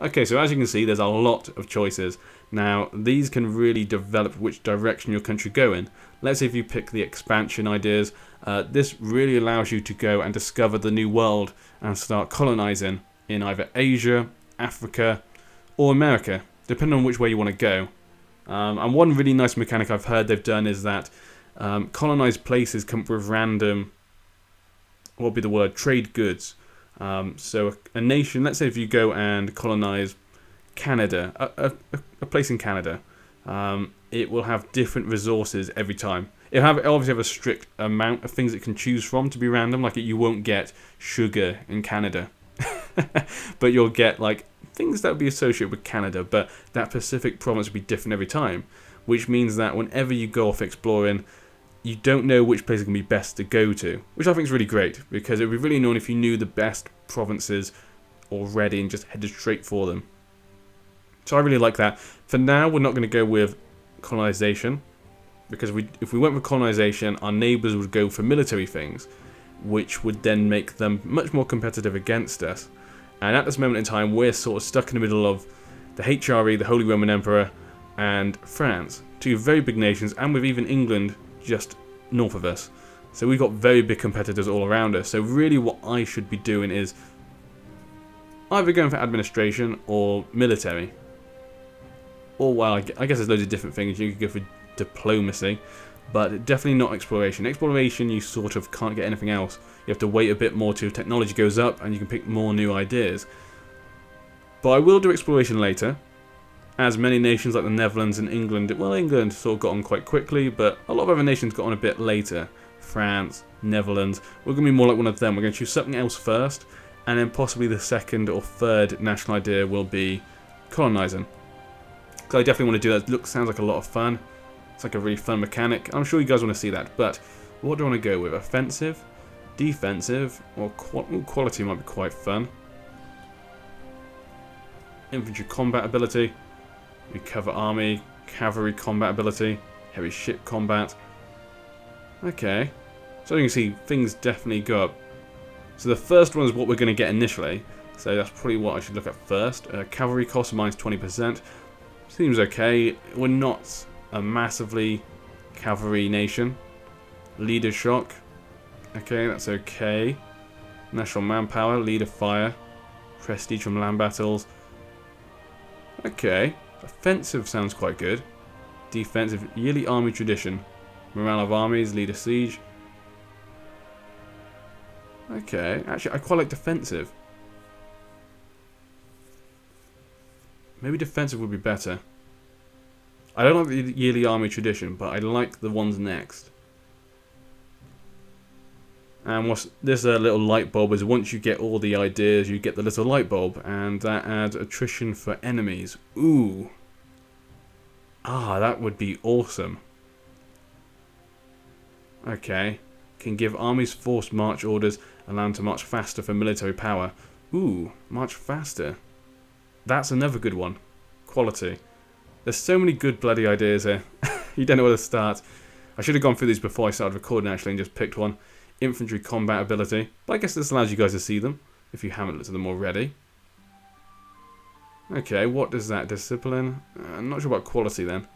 Okay, so as you can see, there's a lot of choices. Now, these can really develop which direction your country go in. Let's say if you pick the expansion ideas, this really allows you to go and discover the new world and start colonizing in either Asia, Africa, or America, depending on which way you want to go. And one really nice mechanic I've heard they've done is that colonized places come up with random, what would be the word, trade goods. So a nation, let's say if you go and colonize Canada, a place in Canada, it will have different resources every time. It'll obviously have a strict amount of things it can choose from to be random, like you won't get sugar in Canada. But you'll get like things that would be associated with Canada, but that Pacific province will be different every time, which means that whenever you go off exploring, you don't know which place is going to be best to go to, which I think is really great, because it would be really annoying if you knew the best provinces already and just headed straight for them. So I really like that. For now, we're not going to go with colonization, because if we went with colonization, our neighbours would go for military things, which would then make them much more competitive against us. And at this moment in time, we're sort of stuck in the middle of the HRE, the Holy Roman Emperor, and France, two very big nations, and with even England just north of us. So we've got very big competitors all around us. So really what I should be doing is either going for administration or military. Or, well, I guess there's loads of different things. You could go for diplomacy, but definitely not exploration. Exploration, you sort of can't get anything else. You have to wait a bit more till technology goes up and you can pick more new ideas. But I will do exploration later, as many nations like the Netherlands and England, well, England sort of got on quite quickly, but a lot of other nations got on a bit later. France, Netherlands, we're going to be more like one of them. We're going to choose something else first, and then possibly the second or third national idea will be colonizing. Because I definitely want to do that. Sounds like a lot of fun. It's like a really fun mechanic. I'm sure you guys want to see that, but what do I want to go with? Offensive, defensive, or quality might be quite fun. Infantry combat ability. We cover army, cavalry combat ability, heavy ship combat. Okay, so you can see things definitely go up. So the first one is what we're going to get initially, so that's probably what I should look at first. Cavalry cost minus 20%. Seems okay. We're not a massively cavalry nation. Leader shock. Okay, that's okay. National manpower, leader fire. Prestige from land battles. Okay. Offensive sounds quite good. Defensive, yearly army tradition. Morale of armies, leader siege. Okay, actually I quite like defensive. Maybe defensive would be better. I don't like the yearly army tradition, but I like the ones next. And what's this little light bulb is once you get all the ideas, you get the little light bulb, and that adds attrition for enemies. Ooh. Ah, that would be awesome. Okay. Can give armies forced march orders, allow them to march faster for military power. Ooh, march faster. That's another good one. Quality. There's so many good bloody ideas here. You don't know where to start. I should have gone through these before I started recording actually and just picked one. Infantry combat ability. But I guess this allows you guys to see them if you haven't looked at them already. Okay, what does that? Discipline? I'm not sure about quality then.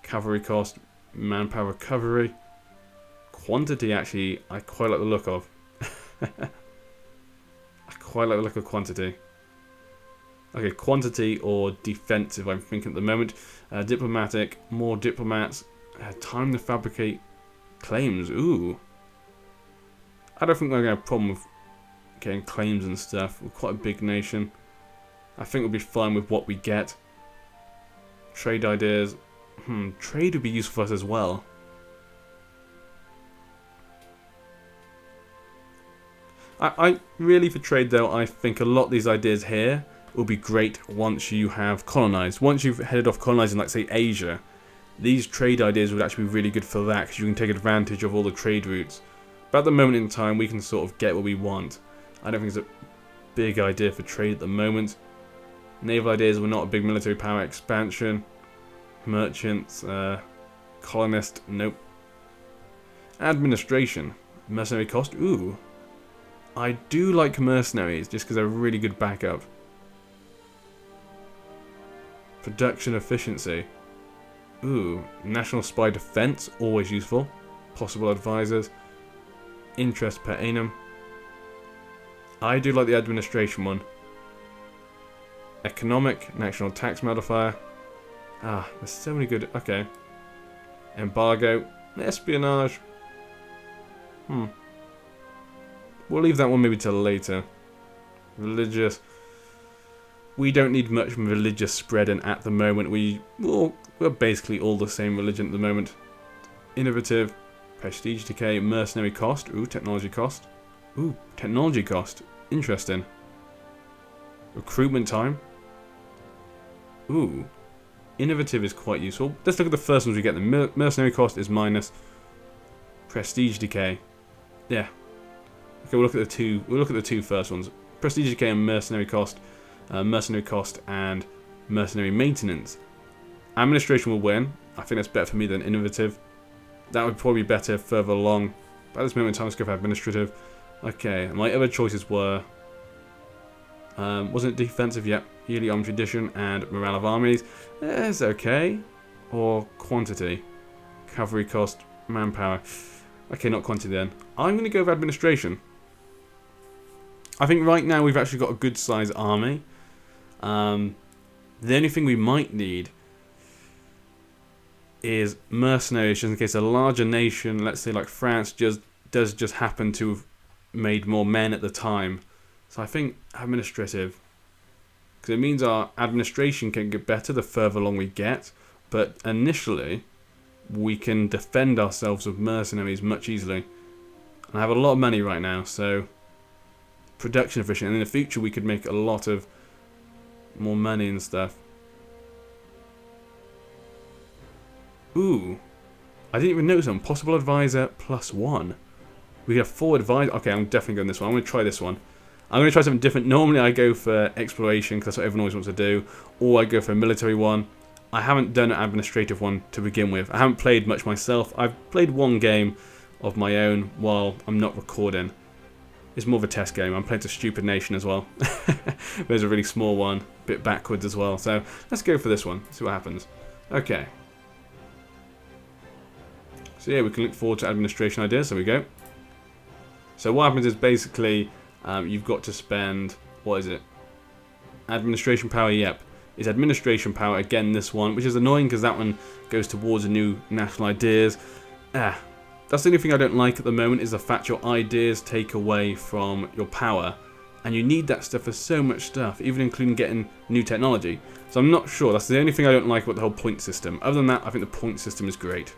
Cavalry cost, manpower recovery. Quantity actually, I quite like the look of. I quite like the look of quantity. Okay, quantity or defensive, I'm thinking at the moment. Diplomatic, more diplomats. Time to fabricate claims. Ooh. I don't think we're going to have a problem with getting claims and stuff. We're quite a big nation. I think we'll be fine with what we get. Trade ideas. Trade would be useful for us as well. I really, for trade though, I think a lot of these ideas here will be great once you have colonized. Once you've headed off colonizing, like say Asia, these trade ideas would actually be really good for that because you can take advantage of all the trade routes. But at the moment in time, we can sort of get what we want. I don't think it's a big idea for trade at the moment. Naval ideas were not a big military power expansion. Merchants, colonist, nope. Administration, mercenary cost, ooh. I do like mercenaries just because they're a really good backup. Production efficiency. Ooh, national spy defense, always useful. Possible advisors. Interest per annum. I do like the administration one. Economic, national tax modifier. Ah, there's so many good. Okay. Embargo, espionage. We'll leave that one maybe till later. Religious. We don't need much religious spreading at the moment. We're basically all the same religion at the moment. Innovative, prestige decay, mercenary cost. Ooh, technology cost. Ooh, technology cost. Interesting. Recruitment time. Ooh, innovative is quite useful. Let's look at the first ones we get. The mercenary cost is minus. Prestige decay. Yeah. Okay, we'll look at the two. We'll look at the two first ones. Prestige decay and mercenary cost. Mercenary cost and mercenary maintenance. Administration will win. I think that's better for me than innovative. That would probably be better further along. But at this moment in time, let's go for administrative. Okay, my other choices were... wasn't it defensive? Yep. Yearly armed tradition and morale of armies. It's okay. Or quantity. Cavalry cost, manpower. Okay, not quantity then. I'm going to go with administration. I think right now we've actually got a good sized army. The only thing we might need is mercenaries, just in case a larger nation, let's say like France, does just happen to have made more men at the time. So I think administrative, because it means our administration can get better the further along we get, but initially we can defend ourselves with mercenaries much easily. And I have a lot of money right now, so production efficient, and in the future we could make a lot of more money and stuff. Ooh, I didn't even notice on possible advisor +1. We have 4 advisors. Okay, I'm definitely going this one. I'm going to try this one. I'm going to try something different. Normally I go for exploration because that's what everyone always wants to do, or I go for a military one. I haven't done an administrative one to begin with. I haven't played much myself. I've played one game of my own while I'm not recording. It's more of a test game. I'm playing to Stupid Nation as well. There's a really small one, a bit backwards as well. So let's go for this one, see what happens. Okay. So yeah, we can look forward to administration ideas. There we go. So what happens is basically you've got to spend, what is it? Administration power, yep. It's administration power, again this one, which is annoying because that one goes towards the new national ideas. That's the only thing I don't like at the moment, is the fact your ideas take away from your power. And you need that stuff for so much stuff, even including getting new technology. So I'm not sure, that's the only thing I don't like about the whole point system. Other than that, I think the point system is great.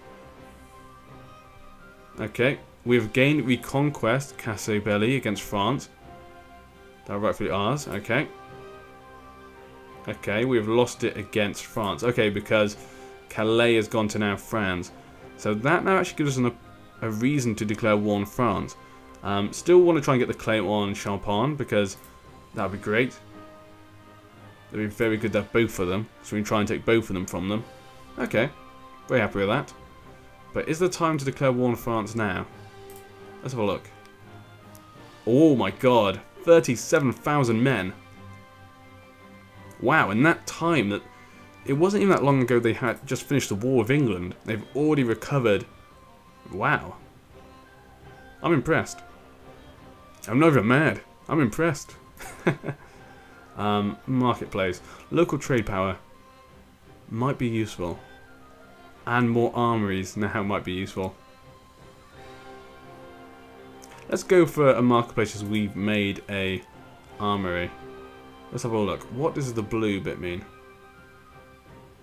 Okay, we've gained Reconquest Castille against France. That rightfully ours, okay. Okay, we've lost it against France. Okay, because Calais has gone to now France. So that now actually gives us a reason to declare war on France. Still want to try and get the claim on Champagne, because that would be great. That would be very good to have both of them. So we can try and take both of them from them. Okay, very happy with that. But is the time to declare war on France now? Let's have a look. Oh my god, 37,000 men. Wow, in that time, that it wasn't even that long ago they had just finished the war with England. They've already recovered. Wow. I'm impressed. I'm not even mad. I'm impressed. Marketplace. Local trade power might be useful. And more armories now might be useful. Let's go for a marketplace as we've made a armory. Let's have a look. What does the blue bit mean?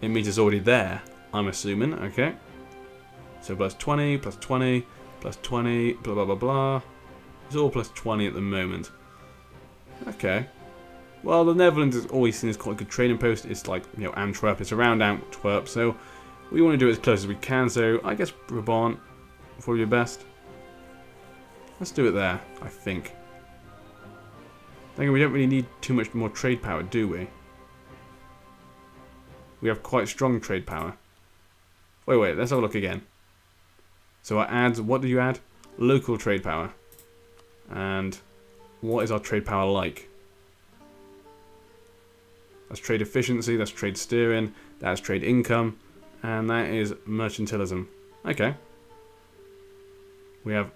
It means it's already there, I'm assuming. Okay. So plus 20, plus 20, plus 20, blah, blah, blah, blah. It's all plus 20 at the moment. Okay. Well, the Netherlands is always seen as quite a good trading post. It's like, you know, Antwerp. It's around Antwerp. So we want to do it as close as we can. So I guess Brabant will probably be best. Let's do it there, I think. Thinking we don't really need too much more trade power, do we? We have quite strong trade power. Wait, let's have a look again. So our ads, what do you add? Local trade power. And what is our trade power like? That's trade efficiency, that's trade steering, that's trade income, and that is mercantilism. Okay. We have...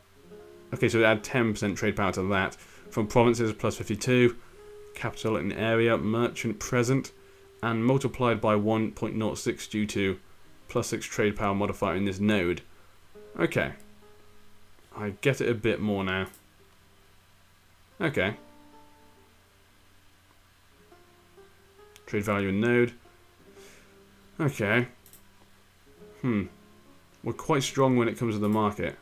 Okay, so we add 10% trade power to that. From provinces, plus 52. Capital in area, merchant present. And multiplied by 1.06 due to plus 6 trade power modifier in this node. Okay. I get it a bit more now. Okay. Trade value in node. Okay. We're quite strong when it comes to the market.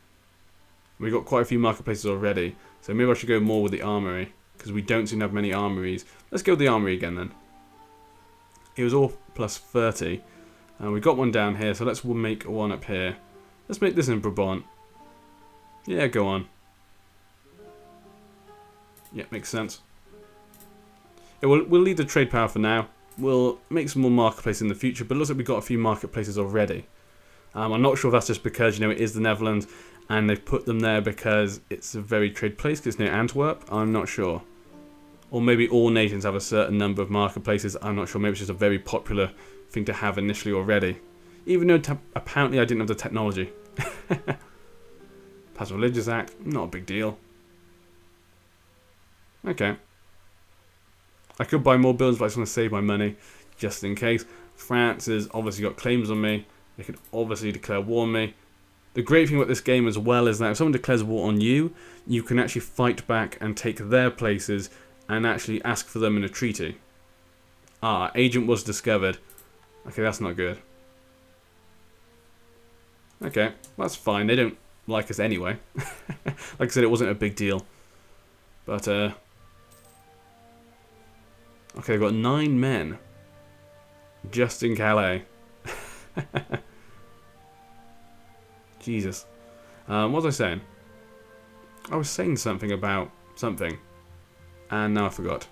We've got quite a few marketplaces already. So maybe I should go more with the armory. Because we don't seem to have many armories. Let's go with the armory again then. It was all plus 30. And we've got one down here. So let's make one up here. Let's make this in Brabant. Yeah, go on. Yeah, makes sense. Yeah, we'll leave the trade power for now. We'll make some more marketplaces in the future, but it looks like we've got a few marketplaces already. I'm not sure if that's just because, you know, it is the Netherlands and they've put them there because it's a very trade place, because it's near Antwerp. I'm not sure. Or maybe all nations have a certain number of marketplaces. I'm not sure. Maybe it's just a very popular thing to have initially already. Even though apparently I didn't have the technology. Pass a Religious Act, not a big deal. Okay. I could buy more buildings, but I just want to save my money, just in case. France has obviously got claims on me. They could obviously declare war on me. The great thing about this game as well is that if someone declares war on you, you can actually fight back and take their places and actually ask for them in a treaty. Ah, agent was discovered. Okay, that's not good. Okay, that's fine. They don't like us anyway. Like I said, it wasn't a big deal. But, okay, I've got 9 men. Just in Calais. Jesus. What was I saying? I was saying something about something. And now I forgot.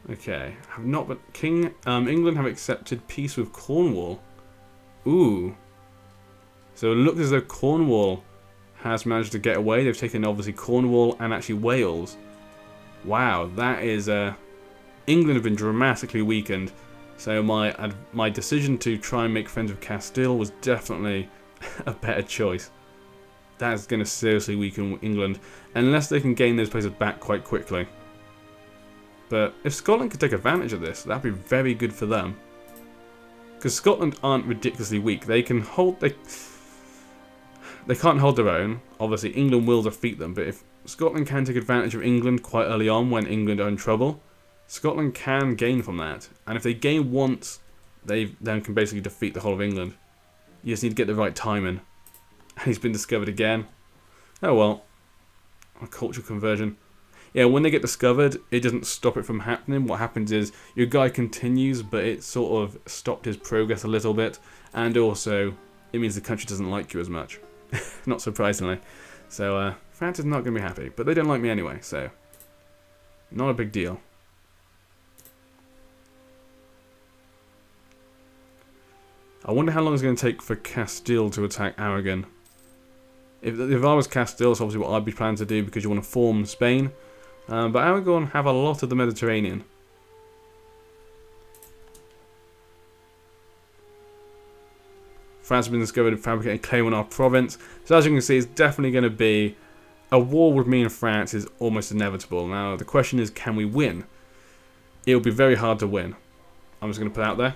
Okay. Have not but England have accepted peace with Cornwall. Ooh. So it looks as though Cornwall has managed to get away. They've taken obviously Cornwall and actually Wales. Wow, that is England have been dramatically weakened. So my decision to try and make friends with Castile was definitely a better choice. That is going to seriously weaken England, unless they can gain those places back quite quickly. But if Scotland could take advantage of this, that'd be very good for them. Because Scotland aren't ridiculously weak. They can hold. They can't hold their own. Obviously, England will defeat them. But if Scotland can take advantage of England quite early on when England are in trouble, Scotland can gain from that. And if they gain once, they then can basically defeat the whole of England. You just need to get the right timing. And he's been discovered again. Oh well. A cultural conversion. Yeah, when they get discovered, it doesn't stop it from happening. What happens is your guy continues, but it sort of stopped his progress a little bit. And also, it means the country doesn't like you as much. Not surprisingly. So, France is not going to be happy. But they don't like me anyway, so not a big deal. I wonder how long it's going to take for Castile to attack Aragon. If I was Castile, it's obviously what I'd be planning to do because you want to form Spain. But Aragon have a lot of the Mediterranean. France has been discovered fabricating a claim on our province. So as you can see, it's definitely going to be a war with me and France is almost inevitable. Now the question is, can we win? It will be very hard to win. I'm just going to put it out there.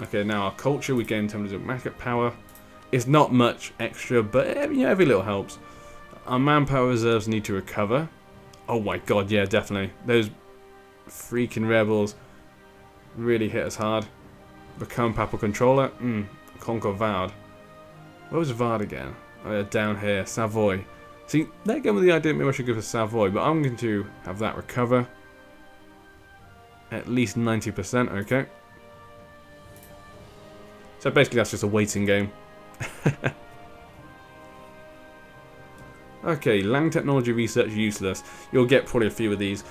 Okay, now our culture we gain in terms of market power. It's not much extra, but you know, every little helps. Our manpower reserves need to recover. Oh my god, yeah, definitely. Those freaking rebels really hit us hard. Become papal controller. Conquer Vaud. Where was Vaud again? Oh yeah, down here. Savoy. See, they're going with the idea maybe I should go for Savoy, but I'm going to have that recover. At least 90%, okay. So basically that's just a waiting game. Okay, Lang technology research useless. You'll get probably a few of these.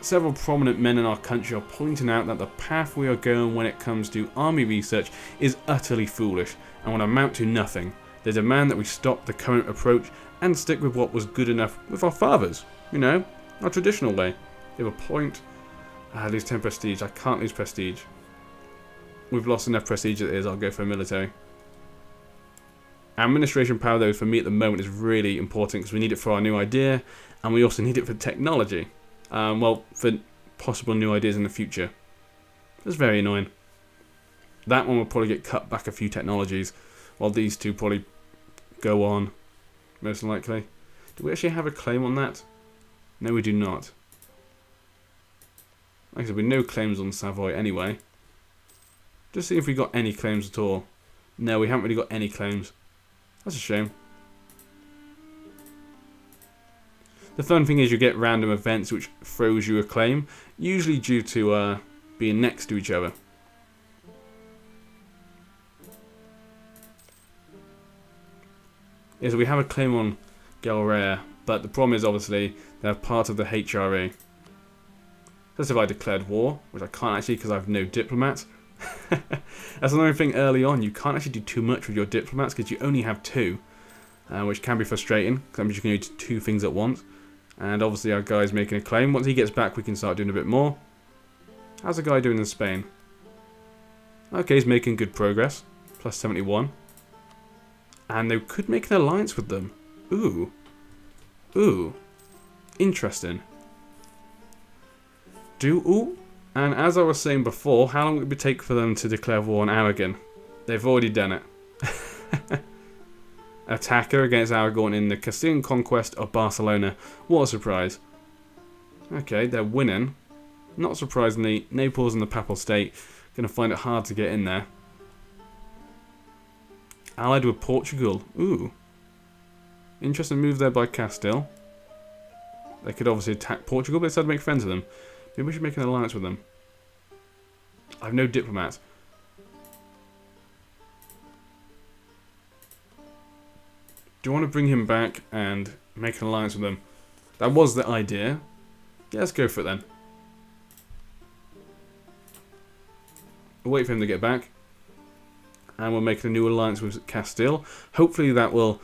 Several prominent men in our country are pointing out that the path we are going when it comes to army research is utterly foolish and will amount to nothing. They demand that we stop the current approach and stick with what was good enough with our fathers. You know, our traditional way. They have a point. I lose 10 prestige. I can't lose prestige. We've lost enough prestige as it is. I'll go for military. Administration power, though, for me at the moment is really important because we need it for our new idea, and we also need it for technology. Well, for possible new ideas in the future. That's very annoying. That one will probably get cut back a few technologies, while these two probably go on, most likely. Do we actually have a claim on that? No, we do not. Like I said, we have no claims on Savoy anyway. Just see if we got any claims at all. No, we haven't really got any claims. That's a shame. The fun thing is you get random events which throws you a claim, usually due to being next to each other. Yeah, so we have a claim on Galrea, but the problem is obviously they're part of the HRE. That's if I declared war, which I can't actually because I have no diplomats. That's another thing early on, you can't actually do too much with your diplomats because you only have 2, which can be frustrating because that means you can do 2 things at once. And obviously our guy's making a claim. Once he gets back we can start doing a bit more. How's the guy doing in Spain? Okay, he's making good progress. Plus 71. And they could make an alliance with them. Ooh. Ooh. Interesting. Ooh. And as I was saying before, how long would it take for them to declare war on Aragon? They've already done it. Attacker against Aragon in the Castilian conquest of Barcelona. What a surprise. Okay, they're winning. Not surprisingly, Naples and the Papal State going to find it hard to get in there. Allied with Portugal. Ooh. Interesting move there by Castile. They could obviously attack Portugal, but they decided to make friends with them. Maybe we should make an alliance with them. I have no diplomats. Do you want to bring him back and make an alliance with them? That was the idea. Yeah, let's go for it then. We'll wait for him to get back. And we'll make a new alliance with Castile. Hopefully that will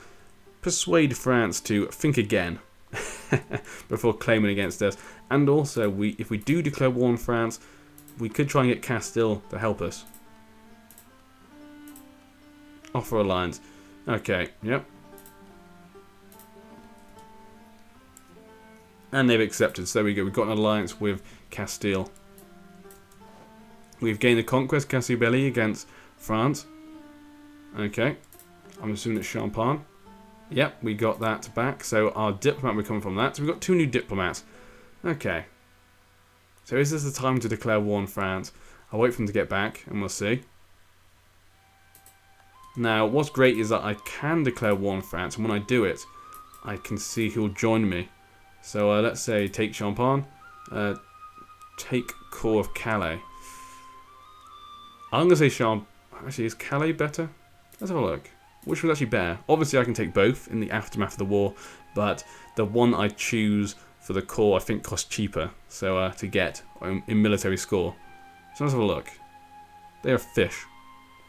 persuade France to think again before claiming against us. And also, if we do declare war on France, we could try and get Castile to help us. Offer alliance. Okay, yep. And they've accepted, so there we go. We've got an alliance with Castile. We've gained the conquest Castile against France. Okay. I'm assuming it's Champagne. Yep, we got that back. So our diplomat will come from that. So we've got 2 new diplomats. Okay. So is this the time to declare war on France? I'll wait for them to get back and we'll see. Now, what's great is that I can declare war on France, and when I do it, I can see who'll join me. So let's say take Champagne, take core of Calais. I'm going to say Champagne. Actually, is Calais better? Let's have a look. Which was actually better? Obviously, I can take both in the aftermath of the war, but the one I choose for the core I think costs cheaper. So to get in military score. So let's have a look. They are fish.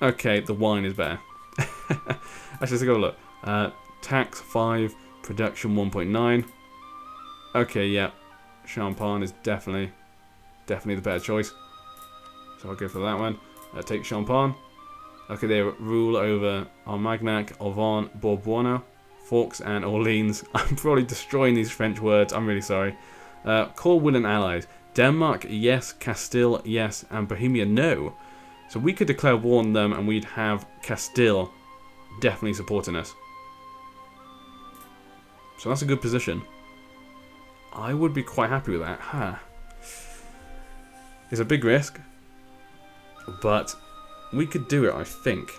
Okay, the wine is better. Actually, let's have a look. Tax 5, production 1.9. Okay, yeah, Champagne is definitely the better choice. So I'll go for that one. Take Champagne. Okay, they rule over Armagnac, Auvon, Bourbon, Forks, and Orleans. I'm probably destroying these French words. I'm really sorry. Core willing allies. Denmark, yes. Castile, yes. And Bohemia, no. So we could declare war on them, and we'd have Castile definitely supporting us. So that's a good position. I would be quite happy with that. Huh. It's a big risk, but we could do it, I think.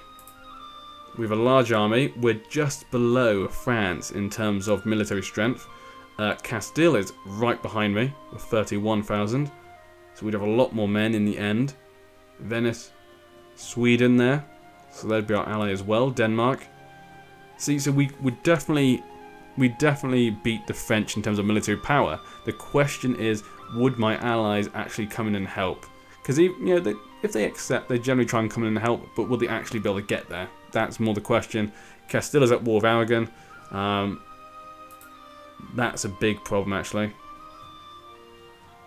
We have a large army. We're just below France in terms of military strength. Castile is right behind me with 31,000. So we'd have a lot more men in the end. Venice, Sweden there. So they'd be our ally as well. Denmark. See, so we definitely beat the French in terms of military power. The question is, would my allies actually come in and help? Because if they accept, they generally try and come in and help, but will they actually be able to get there? That's more the question. Castile is at war with Aragon. That's a big problem, actually.